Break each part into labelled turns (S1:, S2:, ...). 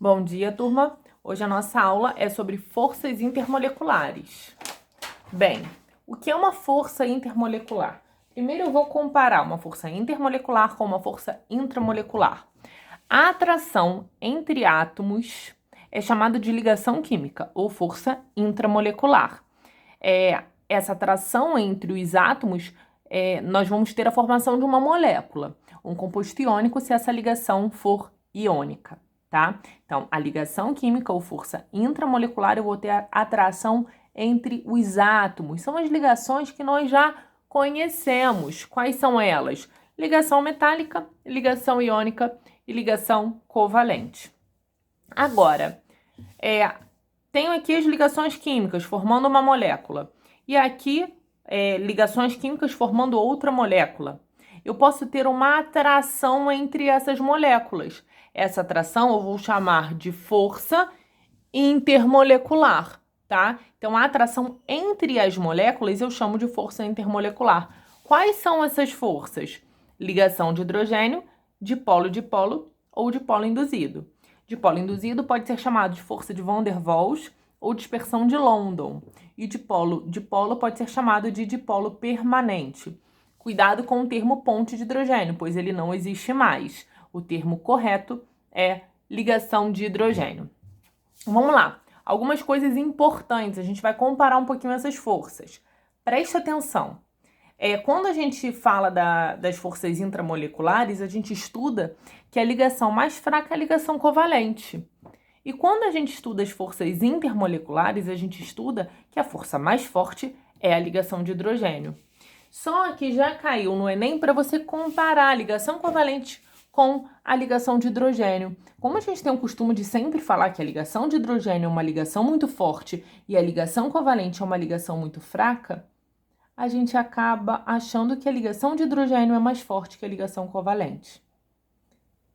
S1: Bom dia, turma! Hoje a nossa aula é sobre forças intermoleculares. Bem, o que é uma força intermolecular? Primeiro eu vou comparar uma força intermolecular com uma força intramolecular. A atração entre átomos é chamada de ligação química ou força intramolecular. Essa atração entre os átomos, nós vamos ter a formação de uma molécula, um composto iônico, se essa ligação for iônica. Tá? Então, a ligação química ou força intramolecular, eu vou ter a atração entre os átomos. São as ligações que nós já conhecemos. Quais são elas? Ligação metálica, ligação iônica e ligação covalente. Agora, tenho aqui as ligações químicas formando uma molécula. E aqui, ligações químicas formando outra molécula. Eu posso ter uma atração entre essas moléculas. Essa atração eu vou chamar de força intermolecular, tá? Então, a atração entre as moléculas eu chamo de força intermolecular. Quais são essas forças? Ligação de hidrogênio, dipolo ou dipolo induzido. Dipolo induzido pode ser chamado de força de Van der Waals ou dispersão de London. E dipolo pode ser chamado de dipolo permanente. Cuidado com o termo ponte de hidrogênio, pois ele não existe mais. O termo correto é ligação de hidrogênio. Vamos lá. Algumas coisas importantes. A gente vai comparar um pouquinho essas forças. Preste atenção. Quando a gente fala das forças intramoleculares, a gente estuda que a ligação mais fraca é a ligação covalente. E quando a gente estuda as forças intermoleculares, a gente estuda que a força mais forte é a ligação de hidrogênio. Só que já caiu no Enem para você comparar a ligação covalente com a ligação de hidrogênio. Como a gente tem o costume de sempre falar que a ligação de hidrogênio é uma ligação muito forte e a ligação covalente é uma ligação muito fraca, a gente acaba achando que a ligação de hidrogênio é mais forte que a ligação covalente.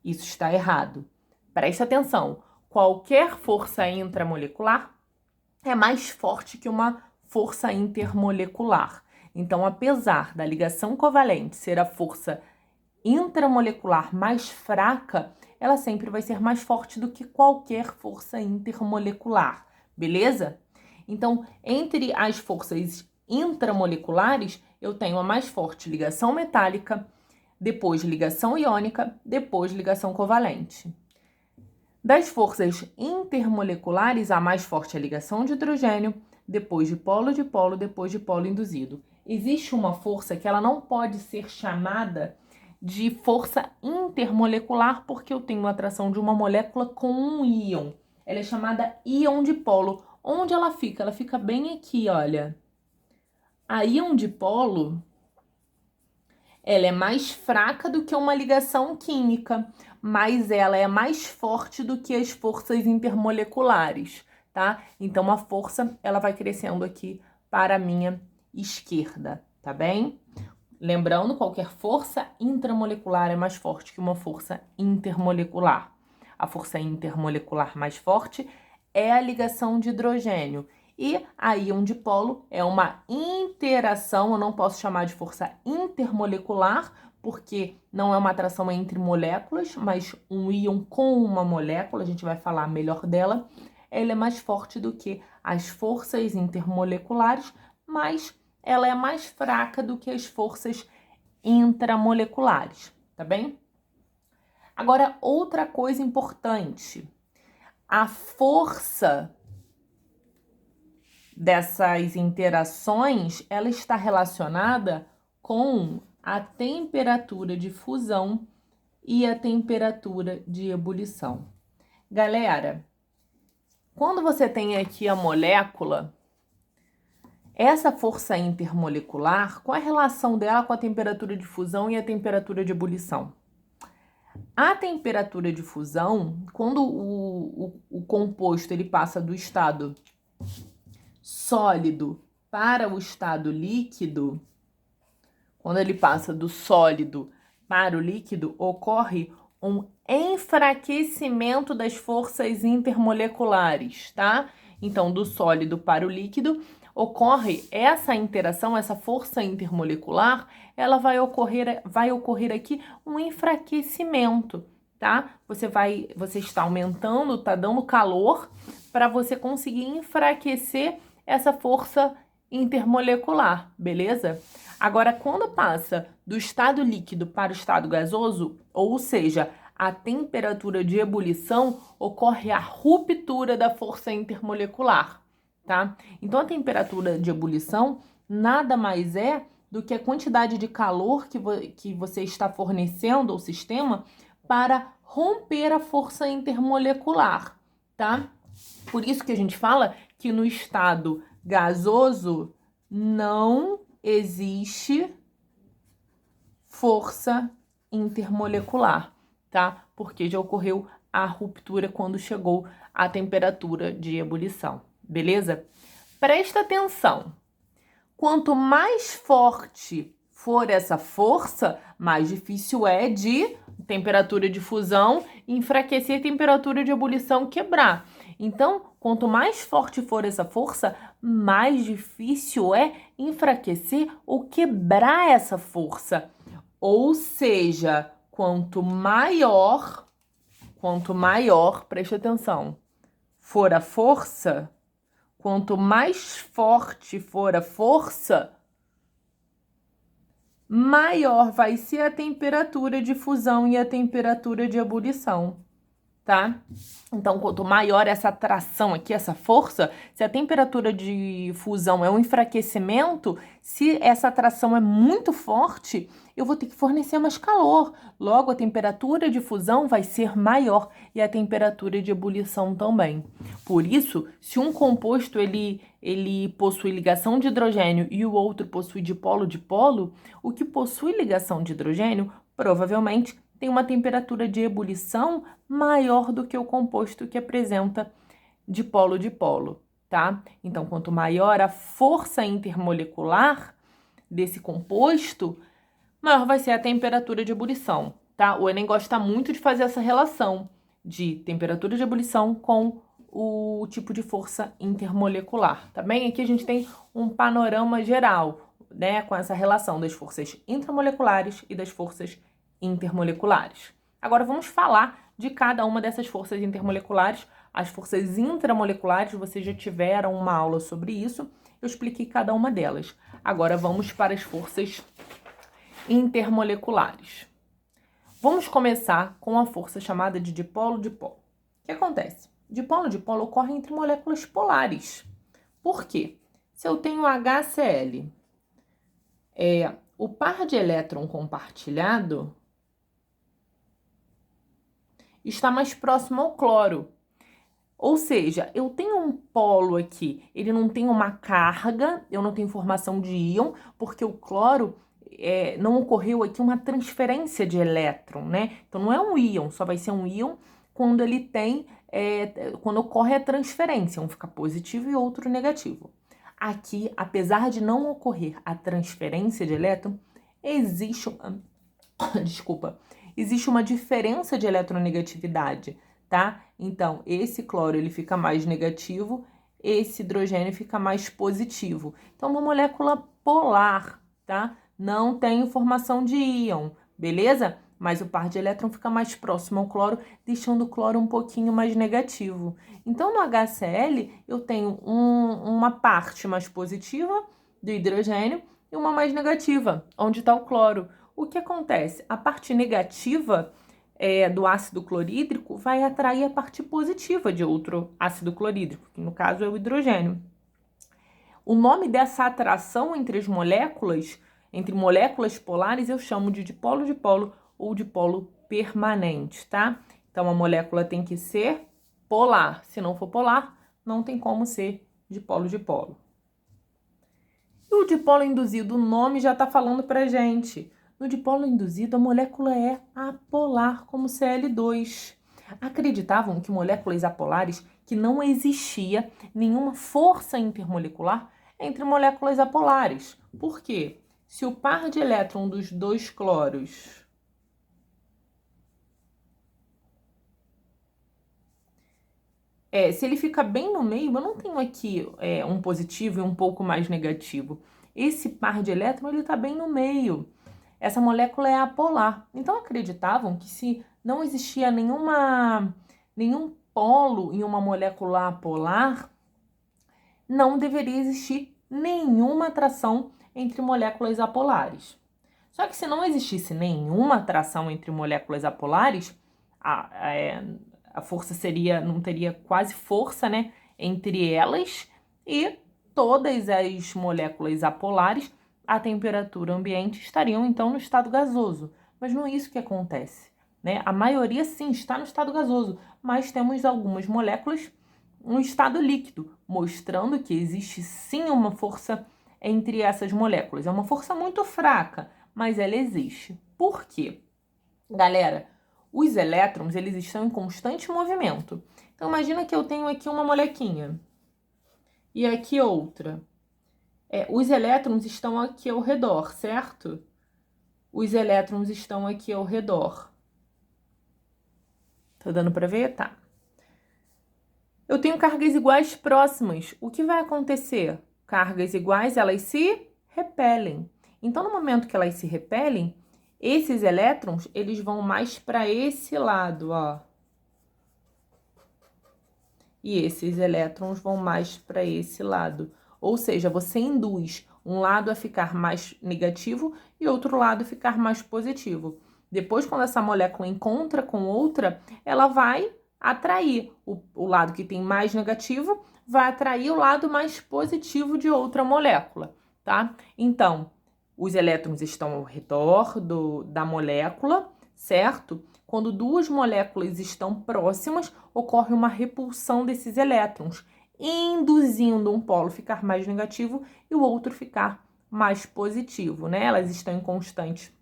S1: Isso está errado. Preste atenção. Qualquer força intramolecular é mais forte que uma força intermolecular. Então, apesar da ligação covalente ser a força intramolecular mais fraca, ela sempre vai ser mais forte do que qualquer força intermolecular, beleza? Então, entre as forças intramoleculares, eu tenho a mais forte ligação metálica, depois ligação iônica, depois ligação covalente. Das forças intermoleculares, a mais forte é a ligação de hidrogênio, depois dipolo, depois dipolo induzido. Existe uma força que ela não pode ser chamada de força intermolecular porque eu tenho a atração de uma molécula com um íon. Ela é chamada íon dipolo. Onde ela fica? Ela fica bem aqui, olha. A íon dipolo, ela é mais fraca do que uma ligação química, mas ela é mais forte do que as forças intermoleculares, tá? Então, a força, ela vai crescendo aqui para a minha esquerda, tá bem? Lembrando, qualquer força intramolecular é mais forte que uma força intermolecular. A força intermolecular mais forte é a ligação de hidrogênio. E a íon dipolo é uma interação, eu não posso chamar de força intermolecular, porque não é uma atração entre moléculas, mas um íon com uma molécula, a gente vai falar melhor dela. Ela é mais forte do que as forças intermoleculares, mas ela é mais fraca do que as forças intramoleculares, tá bem? Agora, outra coisa importante, a força dessas interações, ela está relacionada com a temperatura de fusão e a temperatura de ebulição. Galera, quando você tem aqui a molécula, essa força intermolecular, qual é a relação dela com a temperatura de fusão e a temperatura de ebulição? A temperatura de fusão, quando o composto ele passa do estado sólido para o estado líquido, quando ele passa do sólido para o líquido, ocorre um enfraquecimento das forças intermoleculares, tá? Então, do sólido para o líquido, ocorre essa interação, essa força intermolecular, ela vai ocorrer aqui um enfraquecimento, tá? Você está aumentando, tá dando calor para você conseguir enfraquecer essa força intermolecular, beleza? Agora, quando passa do estado líquido para o estado gasoso, ou seja, a temperatura de ebulição, ocorre a ruptura da força intermolecular, tá? Então, a temperatura de ebulição nada mais é do que a quantidade de calor que você está fornecendo ao sistema para romper a força intermolecular, tá? Por isso que a gente fala que no estado gasoso não existe força intermolecular, tá? Porque já ocorreu a ruptura quando chegou à temperatura de ebulição, beleza? Presta atenção. Quanto mais forte for essa força, mais difícil é de temperatura de fusão enfraquecer, temperatura de ebulição quebrar. Então, quanto mais forte for essa força, mais difícil é enfraquecer ou quebrar essa força. Ou seja, quanto maior, preste atenção, for a força, quanto mais forte for a força, maior vai ser a temperatura de fusão e a temperatura de ebulição, tá? Então, quanto maior essa atração aqui, essa força, se a temperatura de fusão é um enfraquecimento, se essa atração é muito forte, eu vou ter que fornecer mais calor. Logo, a temperatura de fusão vai ser maior e a temperatura de ebulição também. Por isso, se um composto ele possui ligação de hidrogênio e o outro possui dipolo, o que possui ligação de hidrogênio provavelmente tem uma temperatura de ebulição maior do que o composto que apresenta dipolo, tá? Então, quanto maior a força intermolecular desse composto, maior vai ser a temperatura de ebulição, tá? O Enem gosta muito de fazer essa relação de temperatura de ebulição com o tipo de força intermolecular, tá bem? Aqui a gente tem um panorama geral, né, com essa relação das forças intramoleculares e das forças intermoleculares. Agora vamos falar de cada uma dessas forças intermoleculares. As forças intramoleculares, vocês já tiveram uma aula sobre isso, eu expliquei cada uma delas. Agora vamos para as forças intermoleculares. Vamos começar com a força chamada de dipolo-dipolo. O que acontece? Dipolo-dipolo ocorre entre moléculas polares. Por quê? Se eu tenho HCl, o par de elétron compartilhado está mais próximo ao cloro. Ou seja, eu tenho um polo aqui, ele não tem uma carga, eu não tenho formação de íon, porque o cloro não ocorreu aqui uma transferência de elétron, né? Então não é um íon, só vai ser um íon quando ele tem, quando ocorre a transferência, um fica positivo e outro negativo. Aqui, apesar de não ocorrer a transferência de elétron, existe uma diferença de eletronegatividade, tá? Então, esse cloro ele fica mais negativo, esse hidrogênio fica mais positivo. Então, uma molécula polar, tá? Não tem formação de íon, beleza? Mas o par de elétron fica mais próximo ao cloro, deixando o cloro um pouquinho mais negativo. Então, no HCl, eu tenho uma parte mais positiva do hidrogênio e uma mais negativa, onde está o cloro. O que acontece? A parte negativa do ácido clorídrico vai atrair a parte positiva de outro ácido clorídrico, que no caso é o hidrogênio. O nome dessa atração entre as moléculas, entre moléculas polares, eu chamo de dipolo-dipolo ou dipolo permanente, tá? Então, a molécula tem que ser polar. Se não for polar, não tem como ser dipolo-dipolo. E o dipolo induzido, o nome já está falando pra gente. No dipolo induzido, a molécula é apolar, como Cl2. Acreditavam que moléculas apolares, que não existia nenhuma força intermolecular entre moléculas apolares. Por quê? Se o par de elétron dos dois cloros se ele fica bem no meio, eu não tenho aqui um positivo e um pouco mais negativo. Esse par de elétron, ele está bem no meio. Essa molécula é apolar. Então, acreditavam que se não existia nenhum polo em uma molécula apolar, não deveria existir nenhuma atração entre moléculas apolares. Só que se não existisse nenhuma atração entre moléculas apolares, a força não teria quase força, né, entre elas, e todas as moléculas apolares a temperatura ambiente estariam então no estado gasoso. Mas não é isso que acontece, né? A maioria sim está no estado gasoso, mas temos algumas moléculas no estado líquido, mostrando que existe sim uma força entre essas moléculas. É uma força muito fraca, mas ela existe. Por quê? Galera, os elétrons, eles estão em constante movimento. Então, imagina que eu tenho aqui uma molequinha e aqui outra. Os elétrons estão aqui ao redor, certo? Os elétrons estão aqui ao redor. Tá dando para ver? Tá. Eu tenho cargas iguais próximas. O que vai acontecer? Cargas iguais, elas se repelem. Então, no momento que elas se repelem, esses elétrons, eles vão mais para esse lado, ó. E esses elétrons vão mais para esse lado. Ou seja, você induz um lado a ficar mais negativo e outro lado a ficar mais positivo. Depois, quando essa molécula encontra com outra, ela vai atrair o lado que tem mais negativo, vai atrair o lado mais positivo de outra molécula, tá? Então, os elétrons estão ao redor da molécula, certo? Quando duas moléculas estão próximas, ocorre uma repulsão desses elétrons, induzindo um polo ficar mais negativo e o outro ficar mais positivo, né? Elas estão em constante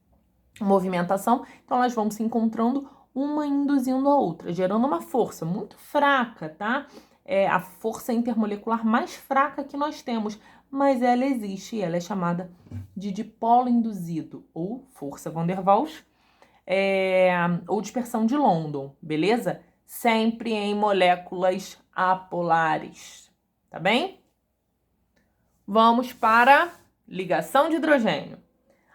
S1: movimentação, então elas vão se encontrando, uma induzindo a outra, gerando uma força muito fraca, tá? É a força intermolecular mais fraca que nós temos, mas ela existe e ela é chamada de dipolo induzido, ou força van der Waals, ou dispersão de London, beleza? Sempre em moléculas apolares, tá bem? Vamos para ligação de hidrogênio.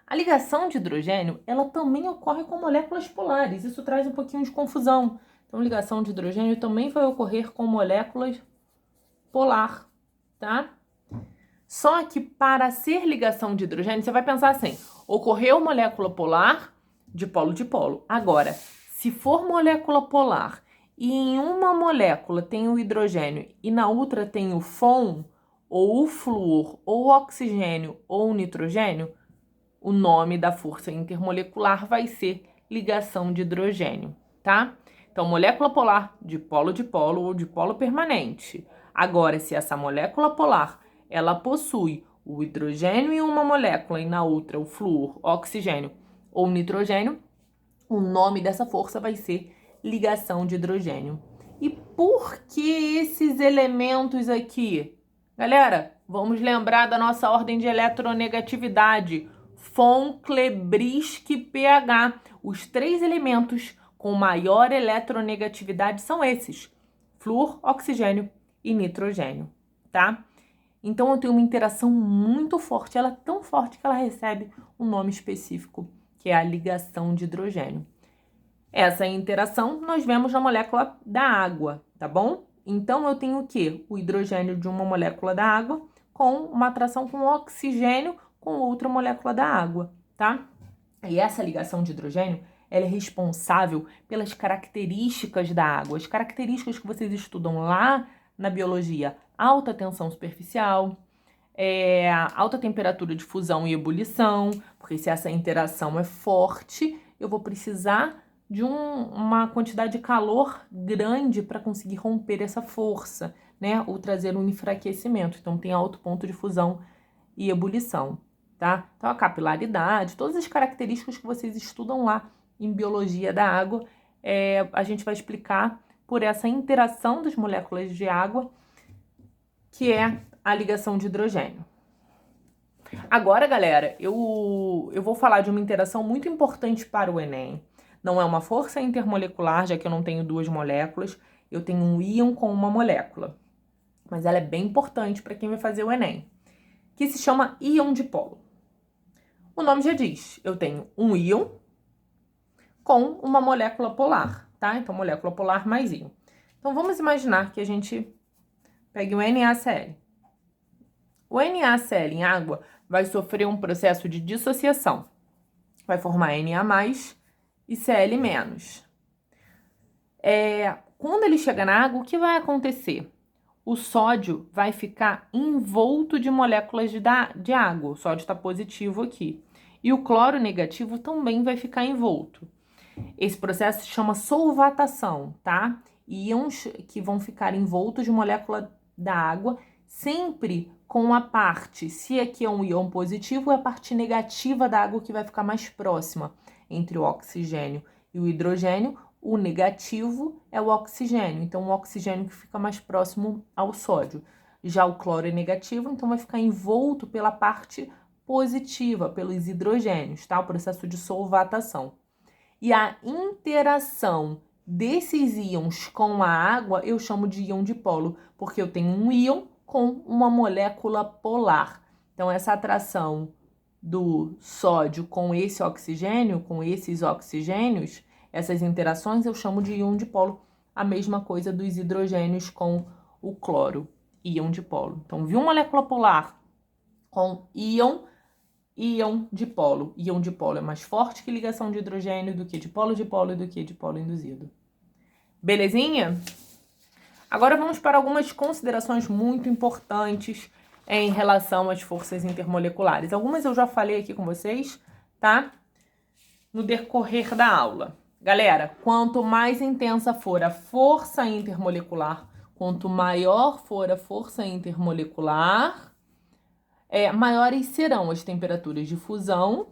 S1: A ligação de hidrogênio, ela também ocorre com moléculas polares, isso traz um pouquinho de confusão. Então, ligação de hidrogênio também vai ocorrer com moléculas polar, tá? Só que para ser ligação de hidrogênio, você vai pensar assim, ocorreu molécula polar de polo. Agora, se for molécula polar e em uma molécula tem o hidrogênio e na outra tem o FON, ou o flúor, ou o oxigênio, ou o nitrogênio, o nome da força intermolecular vai ser ligação de hidrogênio, tá? Então, molécula polar de polo ou de polo permanente. Agora, se essa molécula polar, ela possui o hidrogênio em uma molécula e na outra o flúor, oxigênio ou nitrogênio, o nome dessa força vai ser ligação de hidrogênio. E por que esses elementos aqui? Galera, vamos lembrar da nossa ordem de eletronegatividade. Von, Klebrisk, pH. Os 3 elementos com maior eletronegatividade são esses: flúor, oxigênio e nitrogênio, tá? Então, eu tenho uma interação muito forte. Ela é tão forte que ela recebe um nome específico, que é a ligação de hidrogênio. Essa interação nós vemos na molécula da água, tá bom? Então, eu tenho o quê? O hidrogênio de uma molécula da água com uma atração com oxigênio com outra molécula da água, tá? E essa ligação de hidrogênio, ela é responsável pelas características da água, as características que vocês estudam lá na biologia: alta tensão superficial, alta temperatura de fusão e ebulição, porque se essa interação é forte, eu vou precisar de uma quantidade de calor grande para conseguir romper essa força, né? Ou trazer um enfraquecimento. Então, tem alto ponto de fusão e ebulição, tá? Então, a capilaridade, todas as características que vocês estudam lá em biologia da água, a gente vai explicar por essa interação das moléculas de água, que é a ligação de hidrogênio. Agora, galera, eu vou falar de uma interação muito importante para o Enem. Não é uma força intermolecular, já que eu não tenho 2 moléculas, eu tenho um íon com uma molécula. Mas ela é bem importante para quem vai fazer o Enem, que se chama íon dipolo. O nome já diz, eu tenho um íon com uma molécula polar, tá? Então, molécula polar mais íon. Então, vamos imaginar que a gente pegue o NaCl. O NaCl em água vai sofrer um processo de dissociação. Vai formar Na+, e Cl-. Quando ele chega na água, o que vai acontecer? O sódio vai ficar envolto de moléculas de água. O sódio está positivo aqui. E o cloro negativo também vai ficar envolto. Esse processo se chama solvatação, tá? Íons que vão ficar envoltos de molécula da água, sempre com a parte, se aqui é um íon positivo, é a parte negativa da água que vai ficar mais próxima entre o oxigênio e o hidrogênio. O negativo é o oxigênio, então o oxigênio que fica mais próximo ao sódio. Já o cloro é negativo, então vai ficar envolto pela parte positiva, pelos hidrogênios, tá? O processo de solvatação. E a interação desses íons com a água eu chamo de íon dipolo, porque eu tenho um íon com uma molécula polar. Então, essa atração do sódio com esse oxigênio, com esses oxigênios, essas interações eu chamo de íon dipolo. A mesma coisa dos hidrogênios com o cloro, íon dipolo. Então, viu molécula polar com íon dipolo. Íon dipolo é mais forte que ligação de hidrogênio do que dipolo e do que dipolo induzido. Belezinha? Agora vamos para algumas considerações muito importantes em relação às forças intermoleculares. Algumas eu já falei aqui com vocês, tá? No decorrer da aula. Galera, quanto mais intensa for a força intermolecular, quanto maior for a força intermolecular, maiores serão as temperaturas de fusão.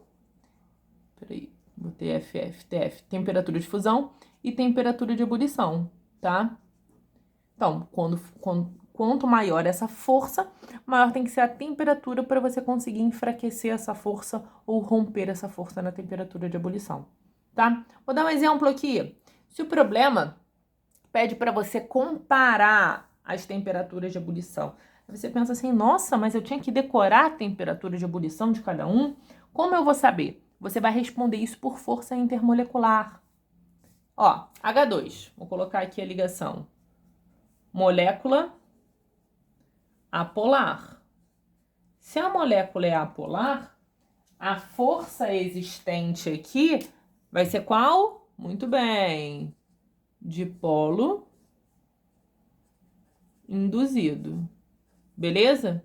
S1: Peraí, botei TF. Temperatura de fusão e temperatura de ebulição, tá? Então, quanto maior essa força, maior tem que ser a temperatura para você conseguir enfraquecer essa força ou romper essa força na temperatura de ebulição, tá? Vou dar um exemplo aqui. Se o problema pede para você comparar as temperaturas de ebulição, você pensa assim, nossa, mas eu tinha que decorar a temperatura de ebulição de cada um? Como eu vou saber? Você vai responder isso por força intermolecular. Ó, H2, vou colocar aqui a ligação. Molécula apolar. Se a molécula é apolar, a força existente aqui vai ser qual? Muito bem. Dipolo induzido. Beleza?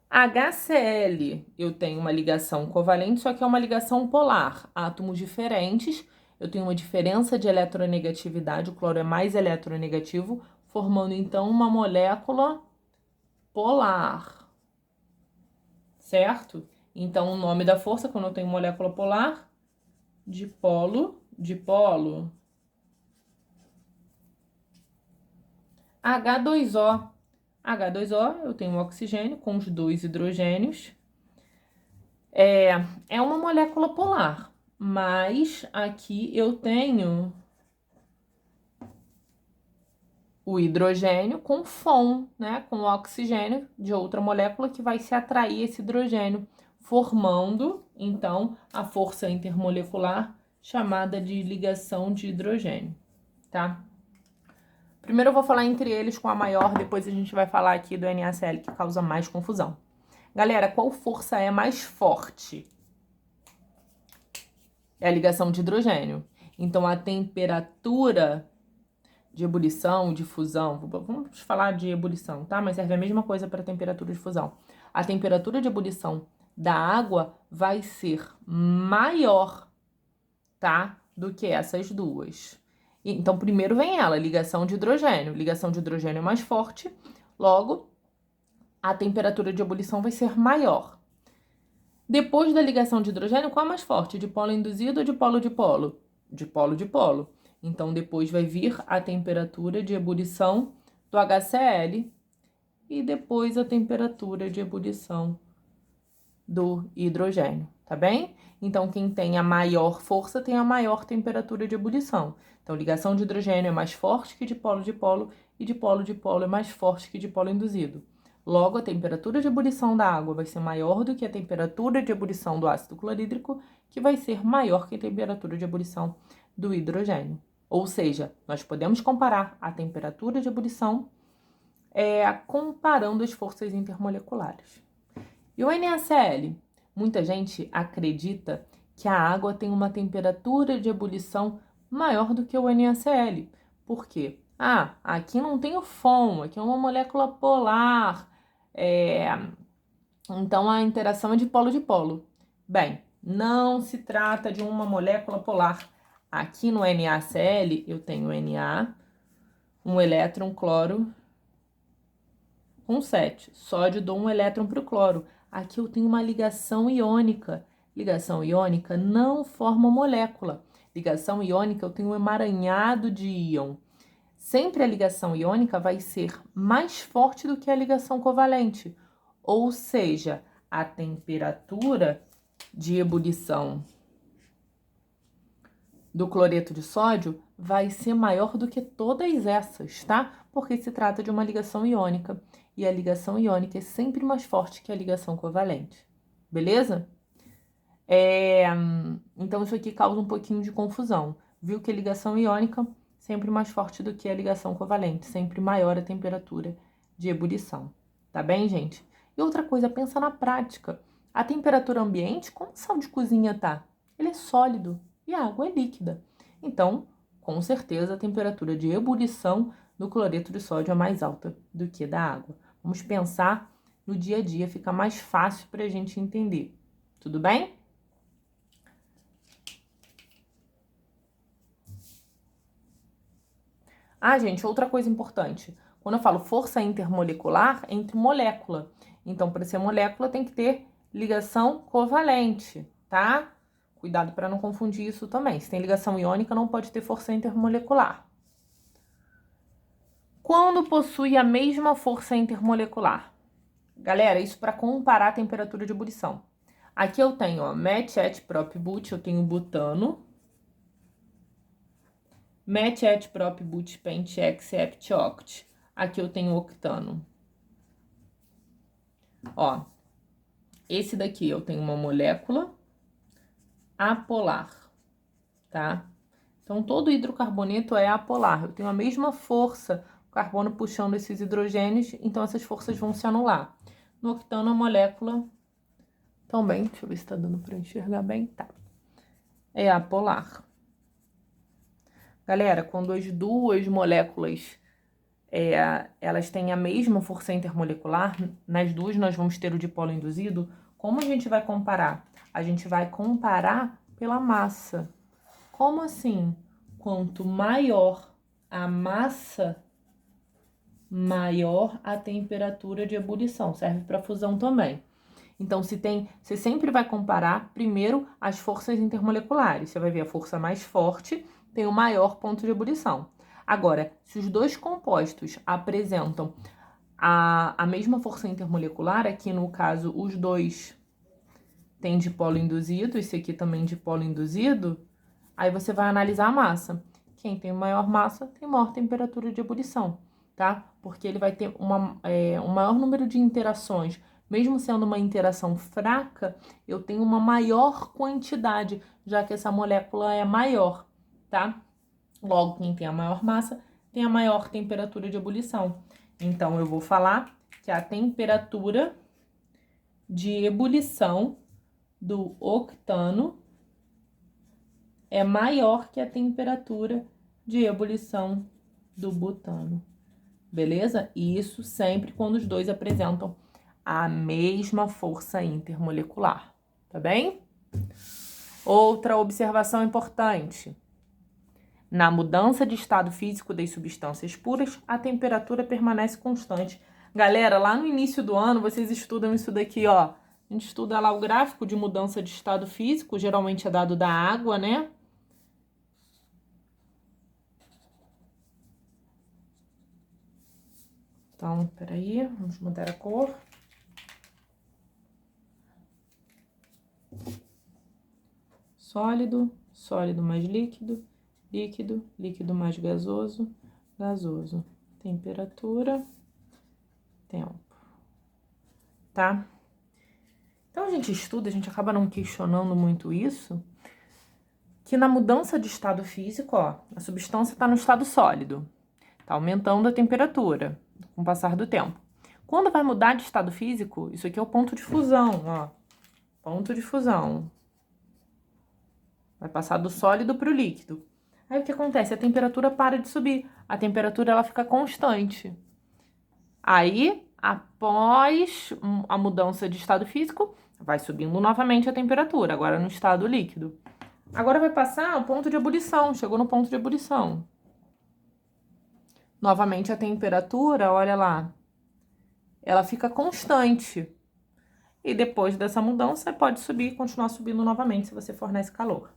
S1: HCl, eu tenho uma ligação covalente, só que é uma ligação polar. Átomos diferentes, eu tenho uma diferença de eletronegatividade, o cloro é mais eletronegativo, formando então uma molécula polar. Certo? Então, o nome da força, quando eu tenho molécula polar, dipolo. H2O. H2O, eu tenho um oxigênio com os dois hidrogênios. É uma molécula polar, mas aqui eu tenho o hidrogênio com FON, né? Com o oxigênio de outra molécula que vai se atrair esse hidrogênio, formando, então, a força intermolecular chamada de ligação de hidrogênio, tá? Primeiro eu vou falar entre eles com a maior, depois a gente vai falar aqui do NaCl, que causa mais confusão. Galera, qual força é mais forte? É a ligação de hidrogênio. Então, a temperatura de ebulição, de fusão, vamos falar de ebulição, tá? Mas serve a mesma coisa para a temperatura de fusão. A temperatura de ebulição da água vai ser maior, tá? Do que essas duas. Então, primeiro vem ela, ligação de hidrogênio. Ligação de hidrogênio é mais forte, logo, a temperatura de ebulição vai ser maior. Depois da ligação de hidrogênio, qual é mais forte? Dipolo induzido ou dipolo-dipolo? Dipolo-dipolo. Então, depois vai vir a temperatura de ebulição do HCl e depois a temperatura de ebulição do hidrogênio, tá bem? Então, quem tem a maior força tem a maior temperatura de ebulição. Então, ligação de hidrogênio é mais forte que dipolo-dipolo e dipolo-dipolo é mais forte que dipolo induzido. Logo, a temperatura de ebulição da água vai ser maior do que a temperatura de ebulição do ácido clorídrico, que vai ser maior que a temperatura de ebulição do hidrogênio. Ou seja, nós podemos comparar a temperatura de ebulição comparando as forças intermoleculares. E o NaCl? Muita gente acredita que a água tem uma temperatura de ebulição maior do que o NaCl. Por quê? Aqui não tem o FON, aqui é uma molécula polar. Então, a interação é de polo. Bem, não se trata de uma molécula polar. Aqui no NaCl eu tenho Na, um elétron, cloro, com 7. Sódio, dou um elétron para o cloro. Aqui eu tenho uma ligação iônica. Ligação iônica não forma molécula. Ligação iônica eu tenho um emaranhado de íon. Sempre a ligação iônica vai ser mais forte do que a ligação covalente. Ou seja, a temperatura de ebulição do cloreto de sódio vai ser maior do que todas essas, tá? Porque se trata de uma ligação iônica. E a ligação iônica é sempre mais forte que a ligação covalente. Beleza? Então, isso aqui causa um pouquinho de confusão. Viu que a ligação iônica sempre mais forte do que a ligação covalente. Sempre maior a temperatura de ebulição. Tá bem, gente? E outra coisa, pensa na prática. A temperatura ambiente, como o sal de cozinha tá? Ele é sólido e a água é líquida. Então, com certeza, a temperatura de ebulição do cloreto de sódio é mais alta do que da água. Vamos pensar no dia a dia, fica mais fácil para a gente entender. Tudo bem? Gente, outra coisa importante. Quando eu falo força intermolecular, é entre molécula. Então, para ser molécula, tem que ter ligação covalente, tá? Cuidado para não confundir isso também. Se tem ligação iônica, não pode ter força intermolecular. Quando possui a mesma força intermolecular? Galera, isso para comparar a temperatura de ebulição. Aqui eu tenho, ó, met, et, prop, but, eu tenho butano. Met, et, prop, but, pent, hex, hept, oct. Aqui eu tenho octano. Ó, esse daqui eu tenho uma molécula apolar, tá? Então, todo hidrocarboneto é apolar. Eu tenho a mesma força, o carbono puxando esses hidrogênios, então essas forças vão se anular. No octano, a molécula também, deixa eu ver se tá dando para enxergar bem, tá. É apolar. Galera, quando as duas moléculas elas têm a mesma força intermolecular, nas duas nós vamos ter o dipolo induzido. Como a gente vai comparar? A gente vai comparar pela massa. Como assim? Quanto maior a massa, maior a temperatura de ebulição. Serve para fusão também. Então, você sempre vai comparar primeiro as forças intermoleculares. Você vai ver a força mais forte tem o maior ponto de ebulição. Agora, se os dois compostos apresentam a mesma força intermolecular, aqui no caso os dois têm dipolo induzido, esse aqui também dipolo induzido, aí você vai analisar a massa. Quem tem maior massa tem maior temperatura de ebulição, tá? Porque ele vai ter um maior número de interações. Mesmo sendo uma interação fraca, eu tenho uma maior quantidade, já que essa molécula é maior, tá? Logo, quem tem a maior massa tem a maior temperatura de ebulição. Então, eu vou falar que a temperatura de ebulição do octano é maior que a temperatura de ebulição do butano. Beleza? E isso sempre quando os dois apresentam a mesma força intermolecular. Tá bem? Outra observação importante. Na mudança de estado físico das substâncias puras, a temperatura permanece constante. Galera, lá no início do ano, vocês estudam isso daqui, ó. A gente estuda lá o gráfico de mudança de estado físico, geralmente é dado da água, né? Então, peraí, vamos mudar a cor. Sólido, sólido mais líquido, líquido, líquido mais gasoso, gasoso. Temperatura, tempo. tá? Então a gente estuda, a gente acaba não questionando muito isso, que na mudança de estado físico, ó, a substância está no estado sólido, tá aumentando a temperatura com o passar do tempo. Quando vai mudar de estado físico, isso aqui é o ponto de fusão, ó, ponto de fusão. Vai passar do sólido para o líquido. Aí o que acontece? A temperatura para de subir, a temperatura ela fica constante. Aí, após a mudança de estado físico, vai subindo novamente a temperatura, agora no estado líquido. Agora vai passar o ponto de ebulição, chegou no ponto de ebulição. Novamente a temperatura, olha lá, ela fica constante. E depois dessa mudança, pode subir e continuar subindo novamente se você fornece calor.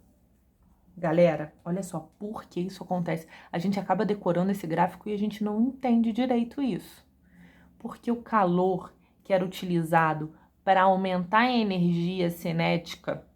S1: Galera, olha só, por que isso acontece? A gente acaba decorando esse gráfico e a gente não entende direito isso. Porque o calor que era utilizado para aumentar a energia cinética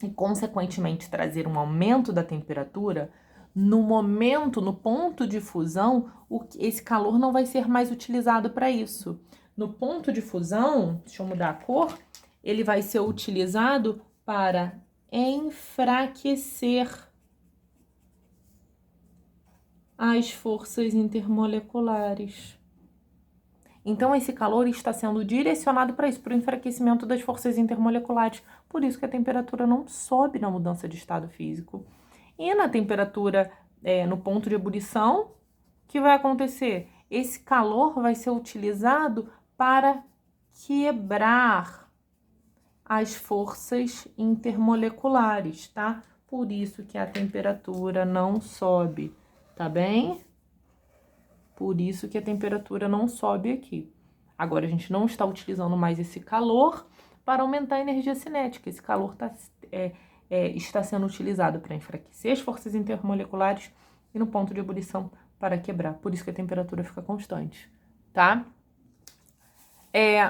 S1: e, consequentemente, trazer um aumento da temperatura, no momento, no ponto de fusão, esse calor não vai ser mais utilizado para isso. No ponto de fusão, deixa eu mudar a cor, ele vai ser utilizado para enfraquecer as forças intermoleculares. Então, esse calor está sendo direcionado para isso, para o enfraquecimento das forças intermoleculares. Por isso que a temperatura não sobe na mudança de estado físico. E na temperatura, no ponto de ebulição, o que vai acontecer? Esse calor vai ser utilizado para quebrar as forças intermoleculares, tá? Por isso que a temperatura não sobe, tá bem? Por isso que a temperatura não sobe aqui. Agora, a gente não está utilizando mais esse calor para aumentar a energia cinética. Esse calor está sendo utilizado para enfraquecer as forças intermoleculares e no ponto de ebulição para quebrar. Por isso que a temperatura fica constante, tá?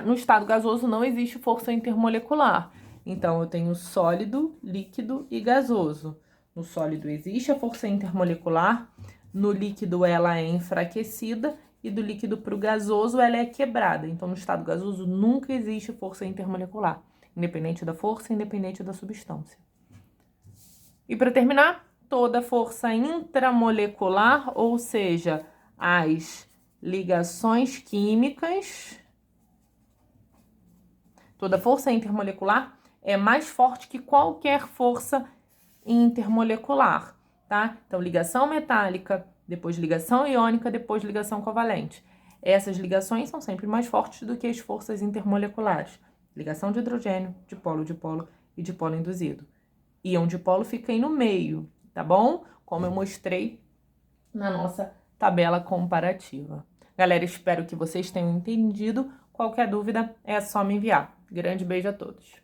S1: No estado gasoso não existe força intermolecular. Então, eu tenho sólido, líquido e gasoso. No sólido existe a força intermolecular, no líquido ela é enfraquecida e do líquido para o gasoso ela é quebrada. Então, no estado gasoso nunca existe força intermolecular, independente da força, independente da substância. E para terminar, toda força intramolecular, ou seja, as ligações químicas, toda força intermolecular é mais forte que qualquer força intermolecular, tá? Então, ligação metálica, depois ligação iônica, depois ligação covalente. Essas ligações são sempre mais fortes do que as forças intermoleculares. Ligação de hidrogênio, dipolo e dipolo induzido. Íon dipolo fica aí no meio, tá bom? Como eu mostrei na nossa tabela comparativa. Galera, espero que vocês tenham entendido. Qualquer dúvida é só me enviar. Grande beijo a todos.